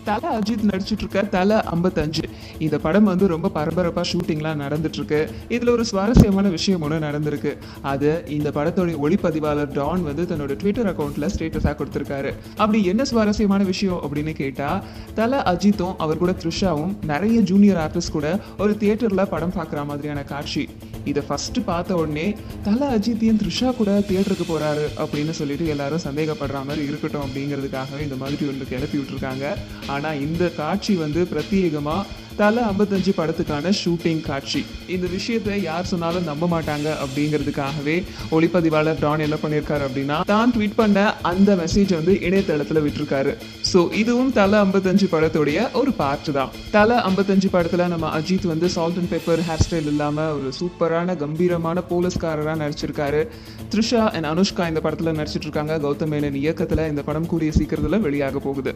தல அஜித் நடிச்சிட்டு இருக்க தல 55 இந்த படம் வந்து ரொம்ப பரபரப்பா ஷூட்டிங்லாம் நடந்துட்டு இருக்கு. இதுல ஒரு சுவாரஸ்யமான விஷயம் ஒன்று நடந்திருக்கு. அது இந்த படத்தோட ஒளிப்பதிவாளர் டான் வந்து தன்னோட ட்விட்டர் அக்கௌண்ட்ல ஸ்டேட்டஸா கொடுத்திருக்காரு. அப்படி என்ன சுவாரஸ்யமான விஷயம் அப்படின்னு கேட்டா, தல அஜித்தும் அவர் கூட த்ரிஷாவும் நிறைய ஜூனியர் ஆர்டிஸ்ட் கூட ஒரு தியேட்டர்ல படம் பார்க்குற மாதிரியான காட்சி. இதை ஃபர்ஸ்ட் பார்த்த உடனே தல அஜித் ஏன் த்ரிஷா கூட தியேட்டருக்கு போறாரு அப்படின்னு சொல்லிட்டு எல்லாரும் சந்தேகப்படுற மாதிரி இருக்கட்டும் அப்படிங்கிறதுக்காகவே இந்த மாதிரி ஒன்று கிளப்பி விட்டுருக்காங்க. ஆனா இந்த காட்சி வந்து பிரத்யேகமா தல 55 படத்துக்கான ஷூட்டிங் காட்சி. இந்த விஷயத்தை யார் சொன்னாலும் நம்ப மாட்டாங்க அப்படிங்கிறதுக்காகவே ஒளிப்பதிவாளர் டான் என்ன பண்ணியிருக்காரு அப்படின்னா, தான் ட்வீட் பண்ண அந்த மெசேஜ் வந்து இணையதளத்துல விட்டுருக்காரு. ஸோ இதுவும் தல 55 படத்துடைய ஒரு பார்ட் தான். தல 55 படத்துல நம்ம அஜித் வந்து salt and pepper hair style இல்லாம ஒரு சூப்பரான கம்பீரமான போலீஸ்காரரா நடிச்சிருக்காரு. த்ரிஷா அண்ட் அனுஷ்கா இந்த படத்துல நடிச்சிட்டு இருக்காங்க. கௌதம் மேனன் இயக்கத்துல இந்த படம் கூடிய சீக்கிரத்துல வெளியாக போகுது.